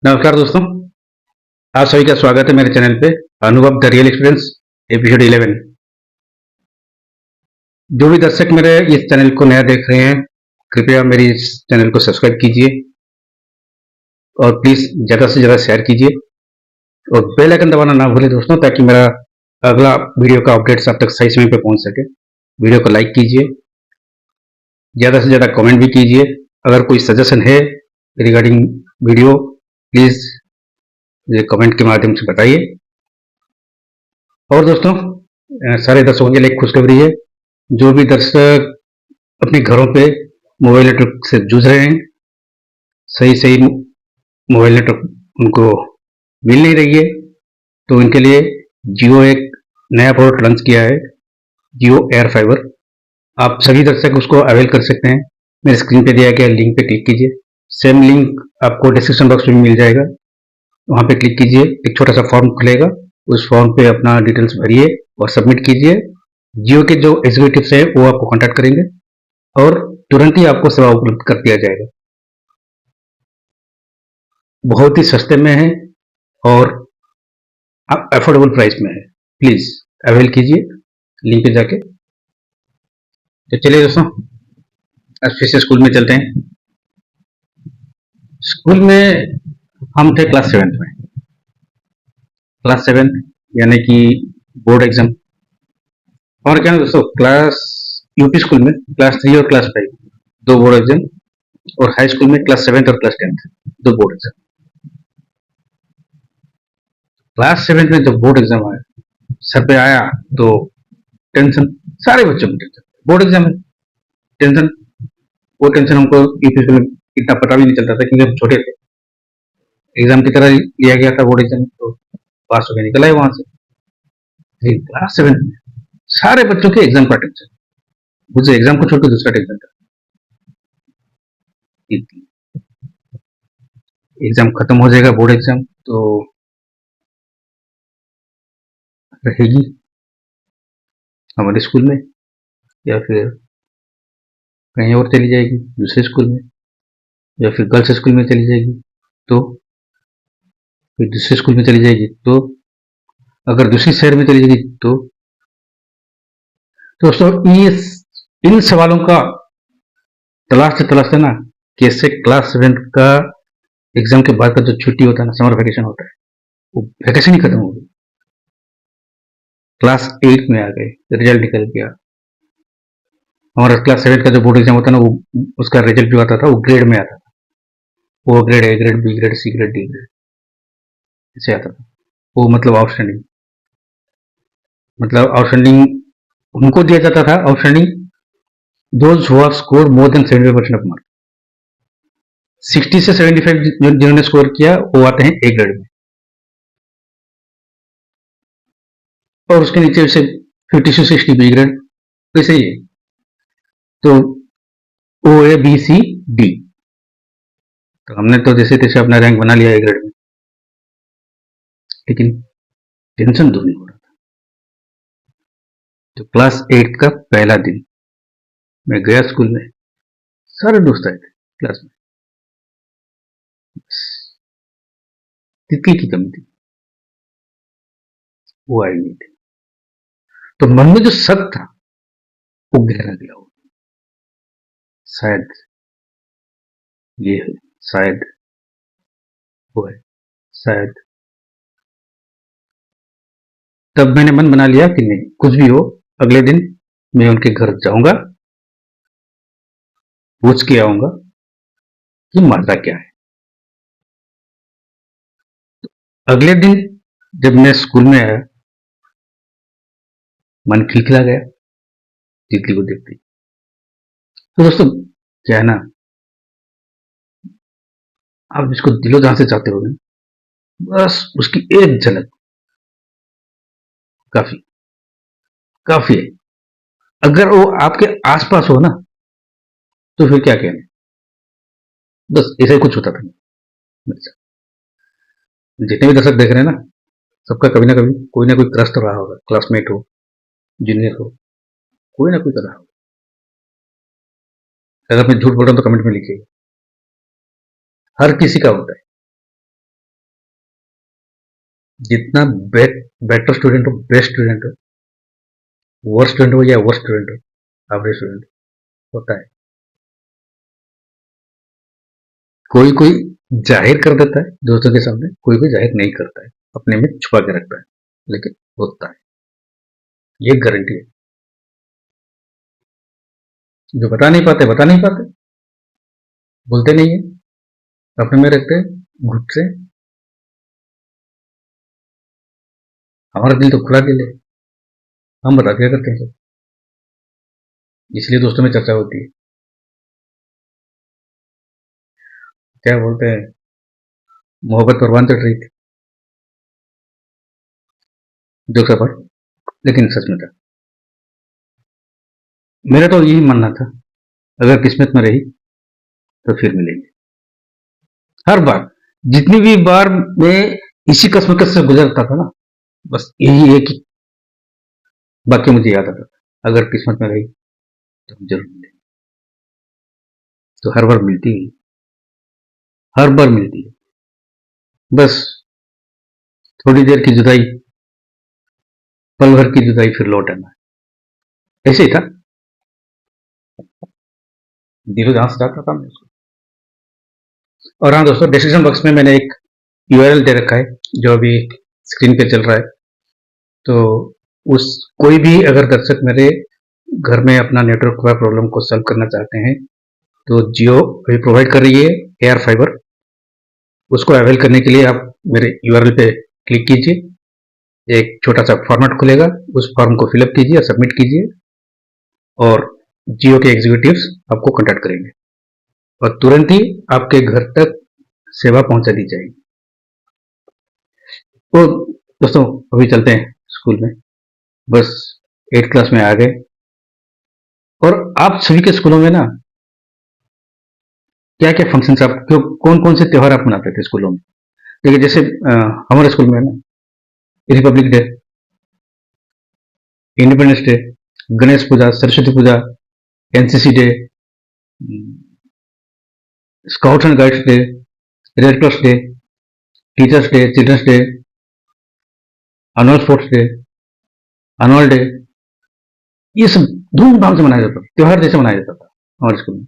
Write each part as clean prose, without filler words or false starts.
नमस्कार दोस्तों, आप सभी का स्वागत है मेरे चैनल पे अनुभव द रियल एक्सपीरियंस एपिसोड 11। जो भी दर्शक मेरे इस चैनल को नया देख रहे हैं, कृपया मेरी इस चैनल को सब्सक्राइब कीजिए और प्लीज़ ज़्यादा से ज़्यादा शेयर कीजिए और बेल आइकन दबाना ना भूलें दोस्तों, ताकि मेरा अगला वीडियो का अपडेट्स आप तक सही समय पे पहुंच सके। वीडियो को लाइक कीजिए, ज़्यादा से ज़्यादा कमेंट भी कीजिए। अगर कोई सजेशन है रिगार्डिंग वीडियो, प्लीज़ मुझे कमेंट के माध्यम से बताइए। और दोस्तों, सारे दर्शकों के लिए एक खुशखबरी है। जो भी दर्शक अपने घरों पे मोबाइल नेटवर्क से जूझ रहे हैं, सही सही मोबाइल नेटवर्क उनको मिल नहीं रही है, तो उनके लिए जियो एक नया प्रोडक्ट लॉन्च किया है, जियो एयर फाइबर। आप सभी दर्शक उसको अवेल कर सकते हैं। मेरे स्क्रीन पे दिया गया लिंक पे क्लिक कीजिए। सेम लिंक आपको डिस्क्रिप्शन बॉक्स में मिल जाएगा। वहाँ पे क्लिक कीजिए, एक छोटा सा फॉर्म खुलेगा। उस फॉर्म पे अपना डिटेल्स भरिए और सबमिट कीजिए। जियो के जो एग्जीक्यूटिव्स हैं वो आपको कॉन्टैक्ट करेंगे और तुरंत ही आपको सेवा उपलब्ध कर दिया जाएगा। बहुत ही सस्ते में है और आप अफोर्डेबल प्राइस में है। प्लीज अवेल कीजिए लिंक पे जाके। तो चलिए दोस्तों, आज फिर से स्कूल में चलते हैं। स्कूल में हम थे क्लास सेवेंथ में। क्लास सेवेंथ यानी कि बोर्ड एग्जाम। और क्या ना दोस्तों, क्लास यूपी स्कूल में क्लास 3 और क्लास 5 दो बोर्ड एग्जाम, और हाई स्कूल में क्लास सेवेंथ और क्लास 10th दो बोर्ड एग्जाम। क्लास सेवेंथ में जब बोर्ड एग्जाम आया, सर पे आया तो टेंशन, सारे बच्चों में टेंशन। बोर्ड एग्जाम है, टेंशन। वो टेंशन हमको यूपी स्कूल में इतना पता भी नहीं चलता था, क्योंकि हम छोटे थे। एग्जाम की तरह लिया गया था बोर्ड एग्जाम, तो पास होकर निकल आए वहां से। लेकिन क्लास सेवेंथ में सारे बच्चों के एग्जाम का टेंशन, मुझे एग्जाम को छोड़कर दूसरा टेंशन था। एग्जाम खत्म हो जाएगा, बोर्ड एग्जाम तो रहेगी हमारे स्कूल में या फिर कहीं और चली जाएगी दूसरे स्कूल में, या फिर गर्ल्स स्कूल में चली जाएगी, तो फिर दूसरे स्कूल में चली जाएगी, तो अगर दूसरे शहर में चली जाएगी तो दोस्तों इन सवालों का तलाश है ना। कैसे क्लास सेवेंथ का एग्जाम के बाद का जो छुट्टी होता है ना, समर वेकेशन होता है, वो वेकेशन ही खत्म हो गई। क्लास 8 में आ गए, रिजल्ट निकल गया। हमारा क्लास 7 का जो बोर्ड एग्जाम होता है ना, वो उसका रिजल्ट जो आता था वो ग्रेड में आता था। वो grade, A grade, B grade, C grade, D grade ऐसे आता था। वो मतलब आउटस्टैंडिंग, मतलब आउटस्टैंडिंग उनको दिया जाता था। Outstanding those who have scored more than 70% of mark. 60 से 75 जिन्होंने स्कोर किया वो आते हैं ए ग्रेड में, और उसके नीचे से 50 से 60 बी ग्रेड, वैसे ही है। तो ओ ए बी सी डी, तो हमने तो जैसे तैसे अपना रैंक बना लिया ए ग्रेड में, लेकिन टेंशन दूर नहीं हो रहा था। तो क्लास 8 का पहला दिन मैं गया स्कूल में, सारे दोस्त आए थे क्लास में, तितली की कमी थी, वो आई नहीं थी। तो मन में जो शक था वो गहरा गया। वो शायद ये है, शायद वो है, शायद। तब मैंने मन बना लिया कि नहीं, कुछ भी हो अगले दिन मैं उनके घर जाऊंगा, पूछ के आऊंगा कि माजरा क्या है। अगले दिन जब मैं स्कूल में आया, मन खिलखिला गया तितली को देखते ही। तो दोस्तों, क्या है ना, आप जिसको दिलो जान से चाहते हो, बस उसकी एक झलक काफी, काफी है। अगर वो आपके आसपास हो ना, तो फिर क्या कहने। बस ऐसा ही कुछ होता था मेरे साथ। जितने भी दर्शक देख रहे हैं ना, सबका कभी ना कभी कोई ना कोई क्रश तो रहा होगा, क्लासमेट हो, जूनियर हो, कोई ना कोई तो रहा होगा। अगर मैं झूठ बोल रहा हूं तो कमेंट में लिखिएगा। हर किसी का होता है। जितना बेटर स्टूडेंट हो, बेस्ट स्टूडेंट हो, वर्स्ट स्टूडेंट हो या वर्स्ट स्टूडेंट हो, एवरेज स्टूडेंट होता है। कोई कोई जाहिर कर देता है दोस्तों के सामने, कोई कोई जाहिर नहीं करता है, अपने में छुपा के रखता है, लेकिन होता है, ये गारंटी है। जो बता नहीं पाते, बोलते नहीं है, अपने में रखते हैं घुट से। हमारा दिल तो खुला दिल है, हम बता दिया करते हैं सब, इसलिए दोस्तों में चर्चा होती है। क्या बोलते हैं, मोहब्बत परवान चढ़ रही थी, जो सफर, लेकिन सच में था। मेरा तो यही मानना था, अगर किस्मत में रही तो फिर मिलेंगे। हर बार, जितनी भी बार मैं इसी कश्मकश से गुजरता था ना, बस यही एक ही वाक्य मुझे याद आता था, अगर किस्मत में रही तो हम जरूर मिलेंगे। तो हर बार मिलती है, हर बार मिलती है, बस थोड़ी देर की जुदाई, पल भर की जुदाई, फिर लौट आना। ऐसे ही था, दिलो जहां से जाता था मैं उसको। और हाँ दोस्तों, डिस्क्रिप्शन बॉक्स में मैंने एक यूआरएल दे रखा है, जो अभी स्क्रीन पे चल रहा है। तो उस कोई भी अगर दर्शक मेरे घर में अपना नेटवर्क का प्रॉब्लम को सॉल्व करना चाहते हैं, तो जियो अभी प्रोवाइड कर रही है एयर फाइबर। उसको अवेल करने के लिए आप मेरे यूआरएल पे क्लिक कीजिए, एक छोटा सा फॉर्मेट खुलेगा, उस फॉर्म को फिलअप कीजिए और सबमिट कीजिए, और जियो के एग्जीक्यूटिव्स आपको कॉन्टैक्ट करेंगे और तुरंत ही आपके घर तक सेवा पहुंचा दी जाएगी। तो दोस्तों, अभी चलते हैं स्कूल में, बस 8th क्लास में आ गए। और आप सभी के स्कूलों में ना क्या क्या फंक्शन, आप कौन कौन से त्यौहार आप मनाते थे स्कूलों में? देखिए, जैसे हमारे स्कूल में ना Republic Day, Independence Day, Ganesh Puja, Saraswati Puja, NCC day, scouts and guides day, Red Cross day, teachers day, children's day, annual sports day, annual day, ये सब धूमधाम से मनाया जाता था, त्योहार जैसे मनाया जाता था हमारे स्कूल में।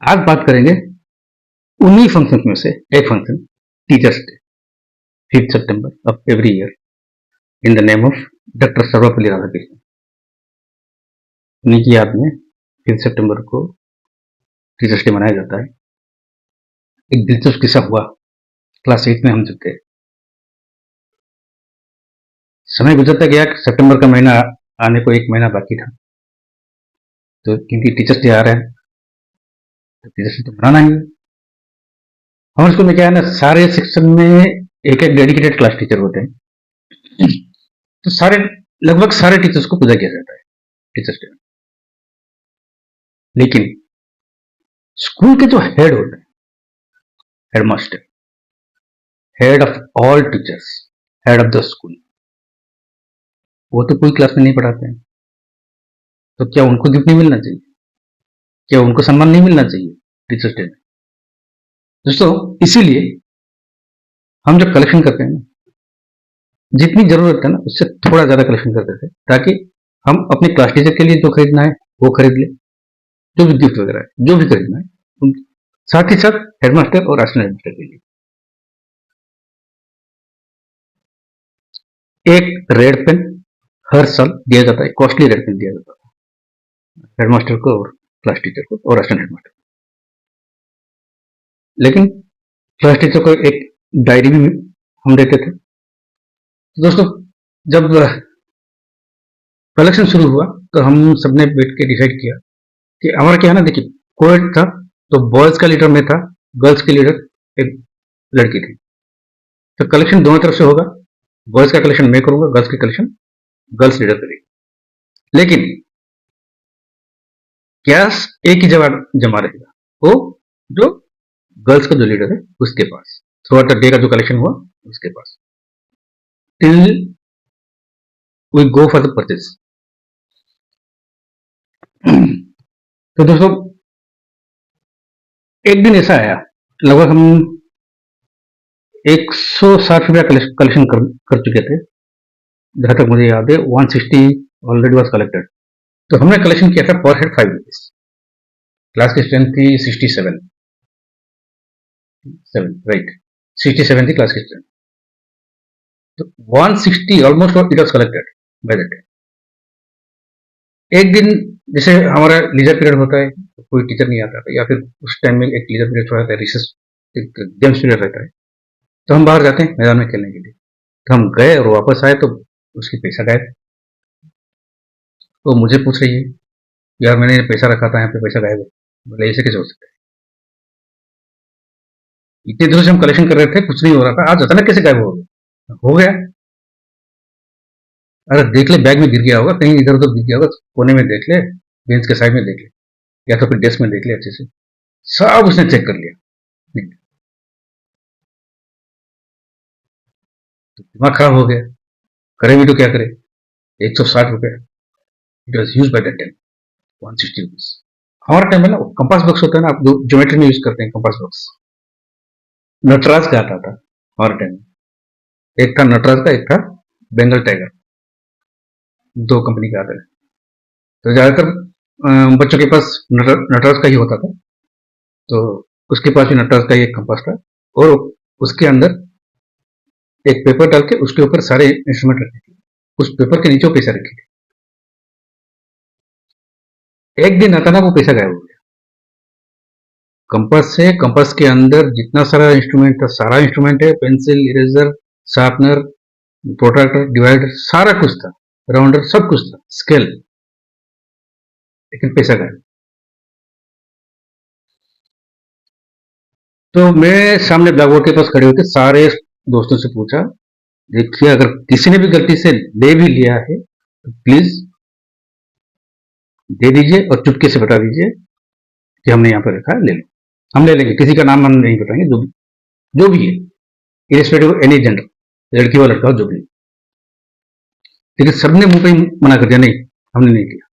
आज बात करेंगे उन्हीं फंक्शन में से एक function, teachers day, 5th September of every year, in the name of doctor Sarvepalli Radhakrishnan. उन्हीं की याद में 5th सितंबर को टीचर्स डे मनाया जाता है। एक दिलचस्प किस्सा हुआ, क्लास 8 में हम जब थे, समय गुजरता गया, सितंबर का महीना आने को 1 महीना बाकी था, तो क्योंकि टीचर्स डे आ रहा है तो टीचर्स डे तो मनाना ही है। हमारे स्कूल में क्या है ना, सारे सेक्शन में एक एक डेडिकेटेड क्लास टीचर होते हैं, तो लगभग सारे टीचर्स को पूजा किया जाता है टीचर्स डे में। लेकिन स्कूल के जो हेड होते हैं, headmaster, head of all teachers, head of the school, वो तो कोई क्लास में नहीं पढ़ाते हैं, तो क्या उनको गिफ्ट नहीं मिलना चाहिए? क्या उनको सम्मान नहीं मिलना चाहिए टीचर्स डे में? दोस्तों, इसीलिए हम जब कलेक्शन करते हैं ना, जितनी जरूरत है ना उससे थोड़ा ज्यादा कलेक्शन करते थे, ताकि हम अपने क्लास टीचर के लिए जो खरीदना है वो खरीद ले, जो भी गिफ्ट वगैरह है जो भी खरीदना है, साथ ही साथ हेडमास्टर और असिस्टेंट हेडमास्टर के लिए एक रेड पेन हर साल दिया जाता है, कॉस्टली रेड पेन दिया जाता है हेडमास्टर को और क्लास टीचर को और असिस्टेंट हेडमास्टर को। लेकिन क्लास टीचर को एक डायरी भी हम देते थे। तो दोस्तों, जब कलेक्शन शुरू हुआ तो हम सबने बैठ के डिसाइड किया कि हमारा क्या है ना, देखिए, कोएड था, तो बॉयज का लीडर में था, गर्ल्स के लीडर एक लड़की थी, तो कलेक्शन दोनों तरफ से होगा, बॉयज का कलेक्शन मैं करूंगा, गर्ल्स का कलेक्शन गर्ल्स लीडर करेगी। लेकिन कैश एक ही जगह जमा रहेगा, वो जो गर्ल्स का जो लीडर है उसके पास, थ्रू आउट द डे का जो कलेक्शन हुआ उसके पास, till we go for the purchase. तो दोस्तों, एक दिन ऐसा आया, लगभग हम 160 रुपया कलेक्शन कर चुके थे, जहां तक मुझे याद है 160 ऑलरेडी वॉज कलेक्टेड। तो हमने कलेक्शन किया था पर हेड 5 रुपीज। क्लास की स्ट्रेंथ थी 67, राइट, 67 थी क्लास की स्ट्रेंथ। तो 160 almost it was collected by that. एक दिन जैसे हमारा लीजर पीरियड होता है, तो कोई टीचर नहीं आता था, या फिर उस टाइम में एक लीजर पीरियड छोड़ा था, रिसेस एक गेम्स पीरियड रहता है, तो हम बाहर जाते हैं मैदान में खेलने के लिए। तो हम गए और वापस आए तो उसकी पैसा गायब। तो मुझे पूछ रही है, यार मैंने पैसा रखा था यहाँ पे, पैसा गायब है। बोले ऐसे कैसे हो सकता है, इतने दिनों से हम कलेक्शन कर रहे थे, कुछ नहीं हो रहा था, आज अचानक कैसे गायब हो गया? हो गया। अरे देख ले, बैग में गिर गया होगा, कहीं इधर उधर गिर गया होगा, कोने में देख ले, बेंच के साइड में देख ले, या तो फिर डेस्क में देख ले अच्छे से। सब उसने चेक कर लिया। नहीं, तो दिमाग खराब हो गया, करे भी तो क्या करे। 160 रुपये, it was use by that time, 160 rupees. हमारे टाइम में ना कंपास बॉक्स होता है ना, आप जो ज्योमेट्री में यूज करते हैं कंपास बॉक्स, नटराज का आता था हमारे टाइम में। एक था नटराज का, एक था बेंगल टाइगर, दो कंपनी का आता है। तो ज्यादातर बच्चों के पास नटराज का ही होता था, तो उसके पास भी नटराज का ही एक कंपास था, और उसके अंदर एक पेपर डाल के उसके ऊपर सारे इंस्ट्रूमेंट रखे थे, उस पेपर के नीचे वो पैसा रखे थे। एक दिन अचानक वो पैसा गायब हो गया कंपास से। कंपास के अंदर जितना सारा इंस्ट्रूमेंट था, सारा इंस्ट्रूमेंट है, pencil, eraser, sharpener, protractor, divider, सारा कुछ था, राउंडर, सब कुछ था, स्केल, लेकिन पैसा गायब। तो मैं सामने ब्लैक बोर्ड के पास खड़े होकर सारे दोस्तों से पूछा, देखिए अगर किसी ने भी गलती से ले भी लिया है तो प्लीज दे दीजिए और चुपके से बता दीजिए कि हमने यहाँ पर रखा है, ले लो, हम ले लेंगे, किसी का नाम हम नहीं बताएंगे, जो भी है, इरेस्पेक्टिव ऑफ एनी जेंडर, लड़की हो लड़का हो जो भी है। लेकिन सबने मुंह पे ही मना कर दिया, नहीं हमने नहीं किया।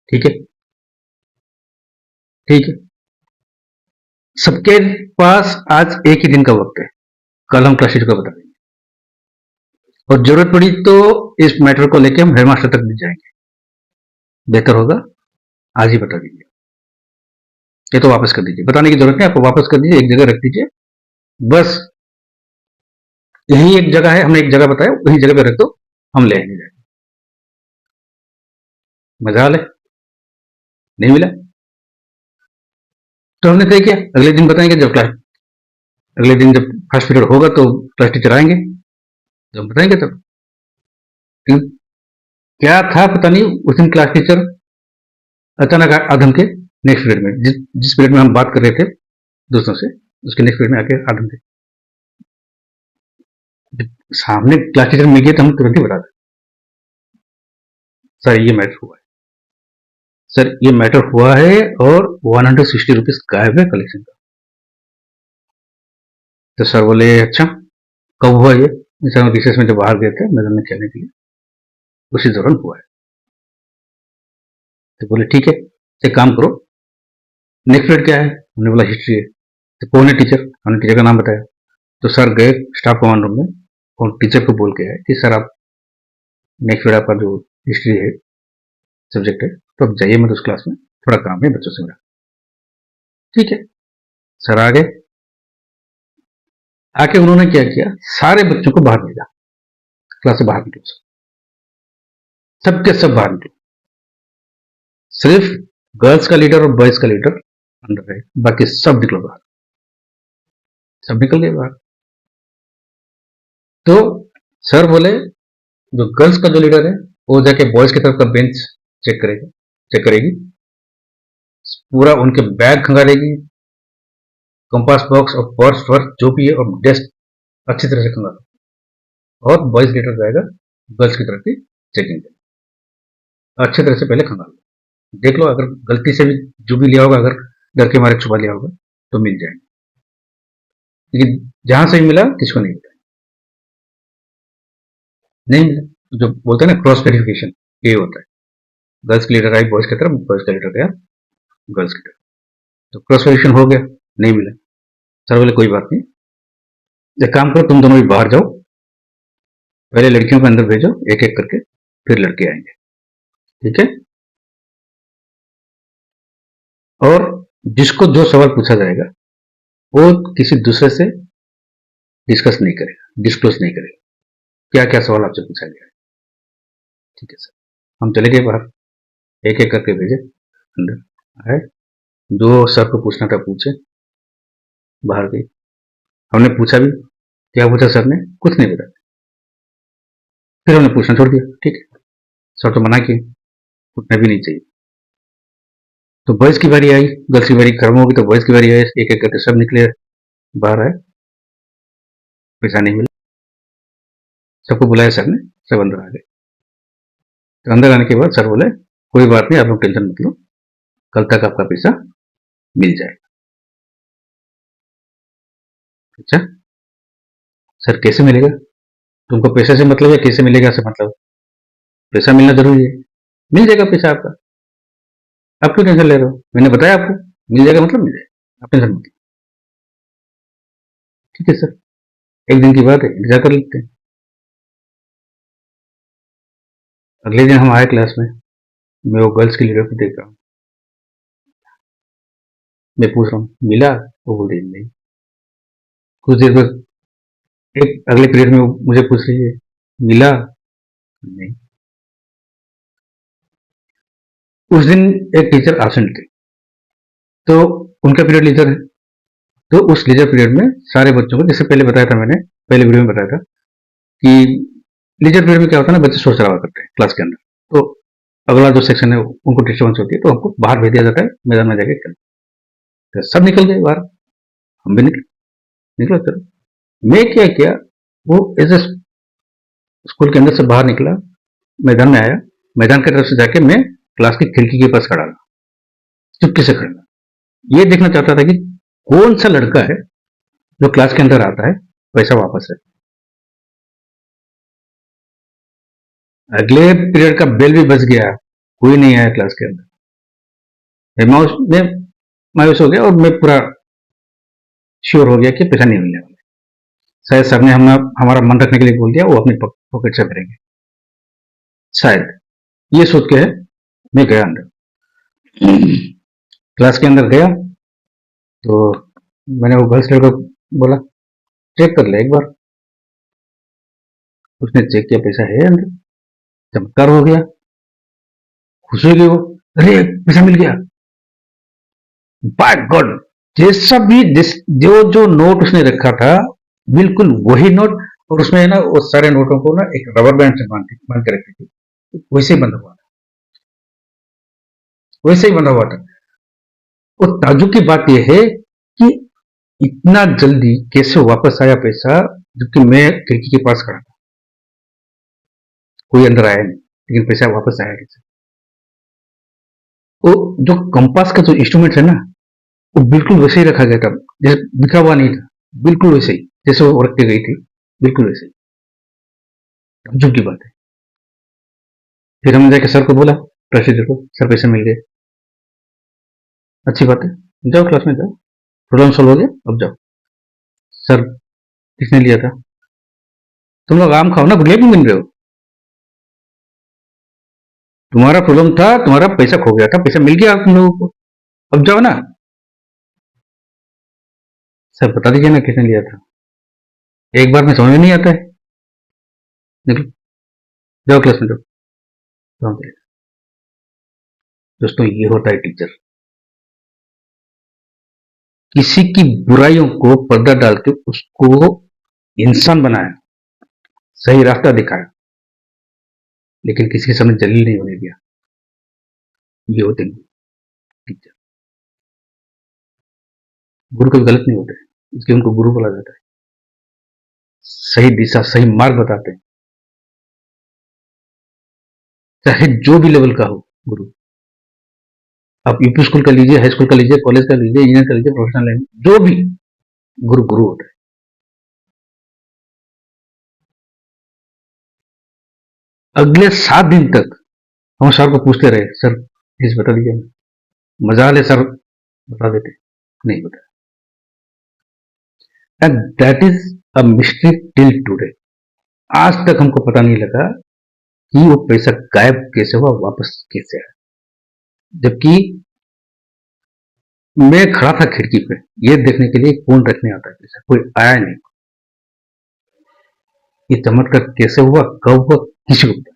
ठीक है, ठीक है, सबके पास आज एक ही दिन का वक्त है, कल हम क्लास टीचर को बता देंगे, और जरूरत पड़ी तो इस मैटर को लेकर हम हेडमास्टर तक भी जाएंगे। बेहतर होगा आज ही बता दीजिए, ये तो वापस कर दीजिए, बताने की जरूरत नहीं, आपको वापस कर दीजिए, एक जगह रख दीजिए, बस यही एक जगह है, हमने एक जगह बताया, वही जगह पे रख दो, हम ले आएंगे। मजाल है, नहीं मिला तो हमने तय किया अगले दिन बताएंगे, जब क्लास, अगले दिन जब फर्स्ट पीरियड होगा तो क्लास टीचर आएंगे, जब बताएंगे तब। क्या था पता नहीं, उस दिन क्लास टीचर अचानक आधम के नेक्स्ट पीरियड में, जिस पीरियड में हम बात कर रहे थे दोस्तों से, उसके नेक्स्ट पीरियड में आके आधम थे। सामने क्लास टीचर मिल गए तो हम तुरंत ही बता दें, सर ये मैटर हुआ है, सर ये मैटर हुआ है, और 160 रुपीज गायब है कलेक्शन का। तो सर बोले अच्छा कब हुआ ये? सर रिसेस में जब बाहर गए थे मैदान में खेलने के लिए, उसी दौरान हुआ है। तो बोले ठीक है, एक काम करो, नेक्स्ट पीरियड क्या है? हमने बोला हिस्ट्री है। तो कौन है टीचर? हमने टीचर का नाम बताया। तो सर गए स्टाफ कमांड रूम में और टीचर को बोल के आए कि सर आप नेक्स्ट पीरियड आपका जो हिस्ट्री है सब्जेक्ट है, तो आप जाइए मत उस क्लास में, थोड़ा काम है बच्चों से मेरा। ठीक है, सर आ गए, आके उन्होंने क्या किया, सारे बच्चों को बाहर भेजा, क्लास से बाहर निकलो, सबके सब बाहर निकलो, सिर्फ गर्ल्स का लीडर और बॉयज का लीडर अंदर है, बाकी सब निकलो बाहर। सब निकल गए बाहर। तो सर बोले जो गर्ल्स का जो लीडर है वो जाके बॉयज की तरफ का बेंच चेक करेगा, चेक करेगी, पूरा उनके बैग खंगालेगी, कंपास बॉक्स और पर्स वर्स जो भी है और डेस्क अच्छी तरह से खंगालो, और बॉयज लीडर जाएगा गर्ल्स की तरफ की चेकिंग अच्छी तरह से पहले खंगालो, देख लो अगर गलती से भी जो भी लिया होगा, अगर डर के मारे छुपा लिया होगा तो मिल जाएगा, लेकिन जहां से भी मिला किसको नहीं मिला, नहीं मिला। जो बोलते हैं ना क्रॉस वेरिफिकेशन, ये होता है, गर्ल्स की लीडर आई बॉयज की तरफ, बॉयज का लीडर गया गर्ल्स की तरफ, तो क्रॉस वेरिफिकेशन हो गया, नहीं मिला। सर बोले कोई बात नहीं, एक काम करो तुम दोनों भी बाहर जाओ, पहले लड़कियों को अंदर भेजो एक एक करके, फिर लड़के आएंगे, ठीक है। और जिसको जो सवाल पूछा जाएगा वो किसी दूसरे से डिस्कस नहीं करेगा, डिस्क्लोज नहीं करेगा क्या क्या सवाल आपसे पूछा गया है, ठीक है सर। हम चले गए बाहर, एक एक करके भेजे अंदर आए, जो सर को पूछना था पूछे, बाहर गए। हमने पूछा भी, क्या पूछा सर ने, कुछ नहीं बताया, फिर हमने पूछना छोड़ दिया, ठीक है, सर तो मना किए, पूछना भी नहीं चाहिए। तो बॉयज की बारी आई, गर्ल्स की बारी खत्म होगी तो बॉयज की बारी आई, एक एक करके सब निकले बाहर आए, पैसा नहीं मिला, सबको बुलाया सर ने, सब अंदर आ गए। तो अंदर आने के बाद सर बोले कोई बात नहीं, आप लोग टेंशन मत लो, कल तक आपका पैसा मिल जाएगा। अच्छा सर कैसे मिलेगा, तुमको पैसे से मतलब है कैसे मिलेगा से मतलब, पैसा मिलना जरूरी है, मिल जाएगा पैसा आपका, आप क्यों टेंशन ले रहे हो, मैंने बताया आपको, मिल जाएगा मतलब मिल जाएगा, आप टेंशन मत लो, ठीक है सर, एक दिन की बात है, इंतजार कर लेते हैं। अगले दिन हम आए क्लास में, मैं वो गर्ल्स की लीडर को देख रहा हूँ, मैं पूछ रहा हूँ मिला, वो बोल रही नहीं। कुछ देर बाद एक अगले पीरियड में वो मुझे पूछ रही है मिला, नहीं। उस दिन एक टीचर एब्सेंट थे, तो उनका पीरियड लीजर है, तो उस लीजर पीरियड में सारे बच्चों को, जैसे पहले बताया था मैंने, पहले वीडियो में बताया था कि लीजर पीरियड में क्या होता है ना, बच्चे सोच रहा करते हैं क्लास के अंदर, तो अगला जो सेक्शन है उनको डिस्टर्बेंस होती है, तो हमको बाहर भेज दिया जाता है मैदान में जाके खेलते। तो सब निकल गए बाहर, हम भी निकला चलो। मैं क्या किया, वो एज ए स्कूल के अंदर से बाहर निकला, मैदान में आया, मैदान की तरफ से जाके मैं क्लास की खिड़की के पास खड़ा रहा, चुपके से खड़ा, ये देखना चाहता था कि कौन सा लड़का है जो क्लास के अंदर आता है, पैसा वापस है। अगले पीरियड का बेल भी बज गया, कोई नहीं आया क्लास के अंदर, मैं मायूस हो गया और मैं पूरा श्योर हो गया कि पैसा नहीं मिलने वाला। शायद सर ने हमारा मन रखने के लिए बोल दिया, वो अपनी पॉकेट से भरेंगे, शायद ये सोच के है। मैं गया अंदर, क्लास के अंदर गया, तो मैंने वो गर्ल्स लड़का बोला चेक कर ले एक बार, उसने चेक किया, पैसा है अंदर, चमत्कार हो गया, खुश हो गई वो, अरे पैसा मिल गया, बाय गॉड। जैसा भी जो जो नोट उसने रखा था बिल्कुल वही नोट, और उसमें है ना वो सारे नोटों को ना एक रबर बैंड से बांध के रखी थी, वैसे ही बंधा हुआ था, वैसे ही बंधा हुआ था। और ताज्जुब की बात यह है कि इतना जल्दी कैसे वापस आया पैसा, जबकि मैं खिड़की के पास खड़ा था, कोई अंदर आया नहीं, लेकिन पैसा वापस आया कैसे। वो जो कंपास का जो इंस्ट्रूमेंट है ना, वो बिल्कुल वैसे ही रखा गया था, जैसे बिखरा हुआ नहीं था, बिल्कुल वैसे ही जैसे वो रख के गई थी, बिल्कुल वैसे ही। ताज्जुब की बात है। फिर हमने जाके सर को बोला, प्रोसीजर को, सर पैसे मिल गए, अच्छी बात है, जाओ क्लास में जाओ, प्रॉब्लम सॉल्व हो गया, अब जाओ। सर किसने लिया था, तुम लोग आम खाओ ना, गुटलियां क्यों गिन रहे हो, तुम्हारा प्रॉब्लम था, तुम्हारा पैसा खो गया था, पैसा मिल गया तुम लोगों को, अब जाओ ना। सर बता दीजिए ना किसने लिया था, एक बार में समझ में नहीं आता है, निकलो जाओ क्लास में जाओ। दोस्तों ये होता है टीचर, किसी की बुराइयों को पर्दा डाल के उसको इंसान बनाया, सही रास्ता दिखाया, लेकिन किसी के सामने जलील नहीं होने दिया, ये होते हैं टीचर। गुरु कभी गलत नहीं होते, इसलिए उनको गुरु बोला जाता है, सही दिशा सही मार्ग बताते हैं, चाहे जो भी लेवल का हो गुरु। आप यूपी स्कूल का लीजिए, हाई स्कूल का लीजिए, कॉलेज का लीजिए, इंजीनियर का लीजिए, प्रोफेशनल लाइन, जो भी, गुरु गुरु होता है। अगले 7 दिन तक हम सर को पूछते रहे, सर प्लीज बता दीजिए, मजा ले सर, बता देते, नहीं बता। And that is a mystery till today. आज तक हमको पता नहीं लगा कि वो पैसा गायब कैसे हुआ, वापस कैसे आया। जबकि मैं खड़ा था खिड़की पे ये देखने के लिए कौन रखने आता है पैसा, कोई आया नहीं। ये चमत्कार कैसे हुआ, कब हुआ, किसी को पता।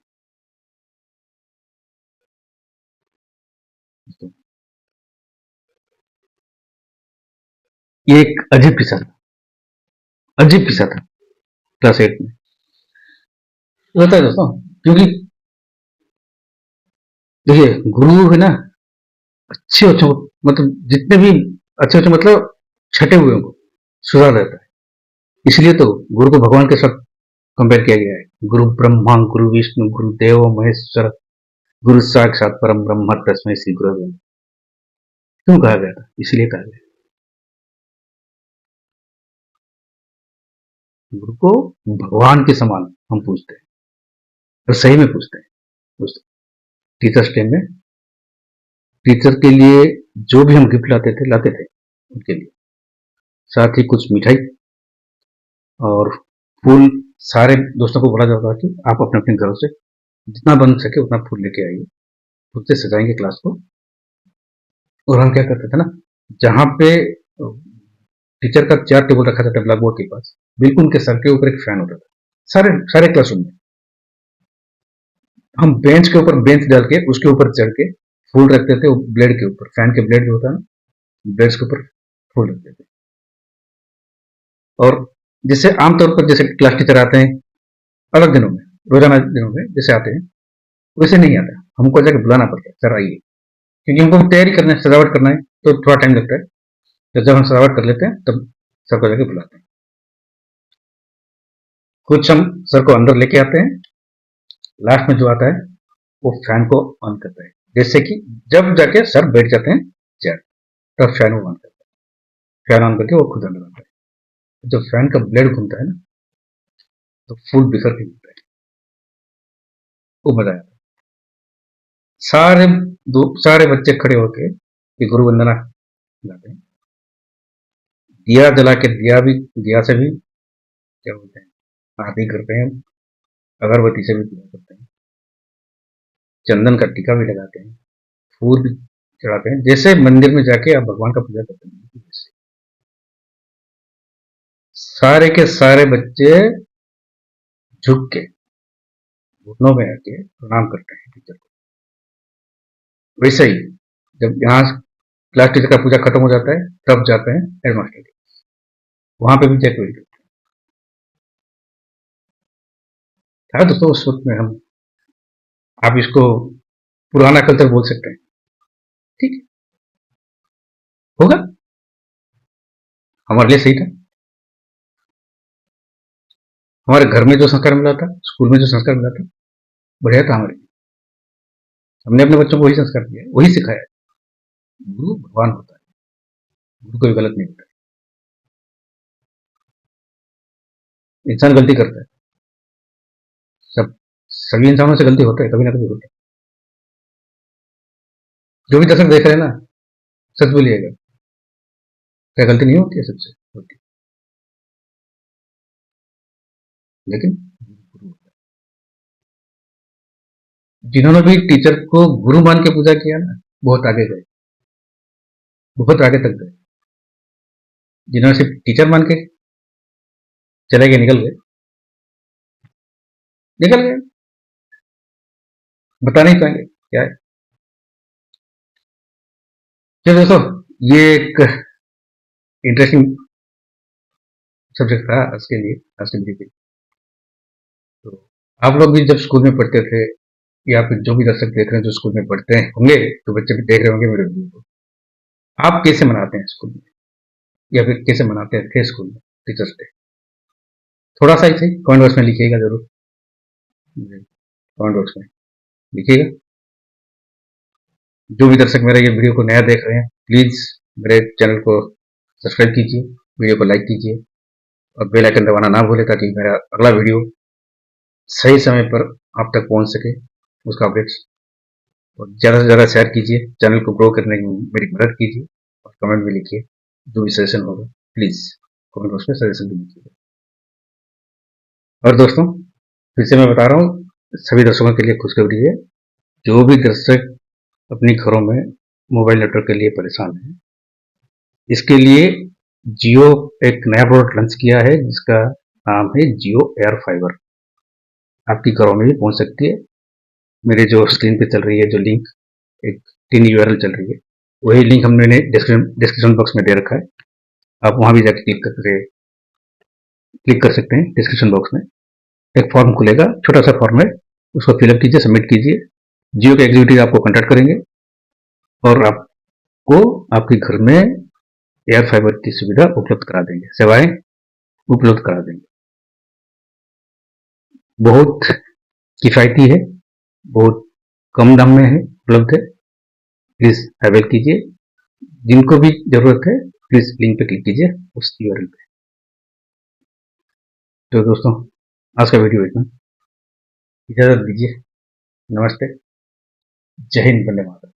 ये एक अजीब किस्सा था, अजीब किस्सा था क्लास 8 में। होता है दोस्तों, क्योंकि देखिए गुरु है ना, अच्छे बच्चों को मतलब जितने भी अच्छे बच्चे मतलब छटे हुए को सुधार देता है। इसलिए तो गुरु को भगवान के साथ कंपेयर किया गया है। गुरु ब्रह्मा गुरु विष्णु गुरु देव महेश्वर गुरु साक्षात परम ब्रह्म तस्मै श्री गुरवे नमः। क्यों कहा गया था, इसलिए कहा गया। गुरु को भगवान के समान हम पूछते हैं, और सही में पूछते हैं। दोस्तों टीचर्स डे में टीचर के लिए जो भी हम गिफ्ट लाते थे उनके लिए, साथ ही कुछ मिठाई और फूल। सारे दोस्तों को बोला जाता था कि आप अपने अपने घरों से जितना बन सके उतना फूल लेके आइए, फूल से सजाएंगे क्लास को। और हम क्या करते थे ना, जहाँ पे टीचर का चेयर टेबल रखा था ब्लैक बोर्ड के पास, बिल्कुल उनके सर के ऊपर एक फैन होता था। सारे सारे क्लासरूम में हम बेंच के ऊपर बेंच डाल के उसके ऊपर चढ़ के फूल रखते थे, ब्लेड के ऊपर, फैन के ब्लेड जो होता है ना, ब्लेड्स के ऊपर फूल रखते थे। और जैसे आमतौर पर जैसे क्लास टीचर आते हैं अलग दिनों में, रोजाना दिनों में जैसे आते हैं, वैसे नहीं आता, हमको जाके बुलाना पड़ता है, सर आइए। क्योंकि हमको तैयारी करना है, सजावट करना है, तो थोड़ा टाइम लगता है। तो जब हम सजावट कर लेते हैं तब सर को जाके बुलाते हैं। कुछ हम सर को अंदर लेके आते हैं, लास्ट में जो आता है वो फैन को ऑन करता है, जैसे कि जब जाके सर बैठ जाते हैं चेयर, तब फैन वो ऑन करता है। फैन ऑन करके वो खुद अंदर आता है। जब फैन का ब्लेड घूमता है ना, तो फूल बिखर के गिरता है। वो मजा आता है। सारे सारे बच्चे खड़े होके ये गुरु वंदना गाते हैं। दिया जला के, दिया से भी क्या बोलते हैं, आरती करते हैं, अगरबत्ती से भी पूजा करते हैं, चंदन का टीका भी लगाते हैं, फूल भी चढ़ाते हैं, जैसे मंदिर में जाके आप भगवान का पूजा करते हैं वैसे। सारे के सारे बच्चे झुक के घुटनों में आके प्रणाम करते हैं टीचर को। वैसे ही जब यहाँ क्लास टीचर का पूजा खत्म हो जाता है तब जाते हैं हेडमास्टर के, वहां पे भी चेक वही करते हैं। था दोस्तों उस वक्त में हम, आप इसको पुराना कल्चर बोल सकते हैं, ठीक है, होगा, हमारे लिए सही था। हमारे घर में जो संस्कार मिला था, स्कूल में जो संस्कार मिला था, बढ़िया था हमारे लिए। हमने अपने बच्चों को वही संस्कार दिया है, वही सिखाया है। गुरु भगवान होता है, गुरु कोई गलत नहीं होता है। इंसान गलती करता है, सब सभी इंसानों से गलती होता है, कभी ना कभी होता है। जो भी दर्शक देख रहे हैं ना, सच बोलिएगा, क्या गलती नहीं होती है, सबसे होती है। लेकिन गुरु होता है। जिन्होंने भी टीचर को गुरु मान के पूजा किया ना, बहुत आगे गए, बहुत आगे तक गए। जिन्होंने सिर्फ टीचर मान के चले गए, निकल गए, निकल गए, बता नहीं पाएंगे क्या है। चलो दोस्तों, ये एक इंटरेस्टिंग सब्जेक्ट था आज के लिए, आज के वीडियो के लिए। तो आप लोग भी जब स्कूल में पढ़ते थे, या फिर जो भी दर्शक देख रहे हैं जो स्कूल में पढ़ते हैं होंगे, तो बच्चे भी देख रहे होंगे मेरे वीडियो को, आप कैसे मनाते हैं स्कूल में, या फिर कैसे मनाते थे स्कूल में टीचर्स डे? थोड़ा सा ही सही कमेंट बॉक्स में लिखिएगा जरूर, कमेंट बॉक्स में लिखिएगा। जो भी दर्शक मेरा ये वीडियो को नया देख रहे हैं, प्लीज मेरे चैनल को सब्सक्राइब कीजिए, वीडियो को लाइक कीजिए, और बेल आइकन दबाना ना भूलें, ताकि मेरा अगला वीडियो सही समय पर आप तक पहुंच सके, उसका अपडेट्स। और ज़्यादा से ज़्यादा शेयर कीजिए, चैनल को ग्रो करने में मेरी मदद कीजिए, और कमेंट में लिखिए जो भी सजेशन होगा, प्लीज़। कमेंट बॉक्स में सजेशन भी दीजिएगा। और दोस्तों, फिर से मैं बता रहा हूँ, सभी दर्शकों के लिए खुशखबरी है। जो भी दर्शक अपने घरों में मोबाइल नेटवर्क के लिए परेशान है, इसके लिए जियो एक नया प्रोडक्ट लॉन्च किया है जिसका नाम है जियो एयर फाइबर। आपकी घरों में भी पहुंच सकती है। मेरे जो स्क्रीन पे चल रही है जो लिंक, एक टिन यूआरएल चल रही है, वही लिंक हमने डिस्क्रिप्शन बॉक्स में दे रखा है। आप वहां भी जाकर क्लिक कर सकते हैं। डिस्क्रिप्शन बॉक्स में एक फॉर्म खुलेगा, छोटा सा फॉर्म है, उसको फिलअप कीजिए, सबमिट कीजिए। जियो के एग्जीक्यूटिव आपको कॉन्टैक्ट करेंगे और आपको आपके घर में एयर फाइबर की सुविधा उपलब्ध करा देंगे, सेवाएं उपलब्ध करा देंगे। बहुत किफ़ायती है, बहुत कम दाम में है, उपलब्ध है। प्लीज़ अवेल कीजिए। जिनको भी ज़रूरत है, प्लीज़ लिंक पे क्लिक कीजिए उस यूआरएल पे। तो दोस्तों, आज का वीडियो इतना। इजाज़त दीजिए। नमस्ते। जय हिंद, वंदे मातरम।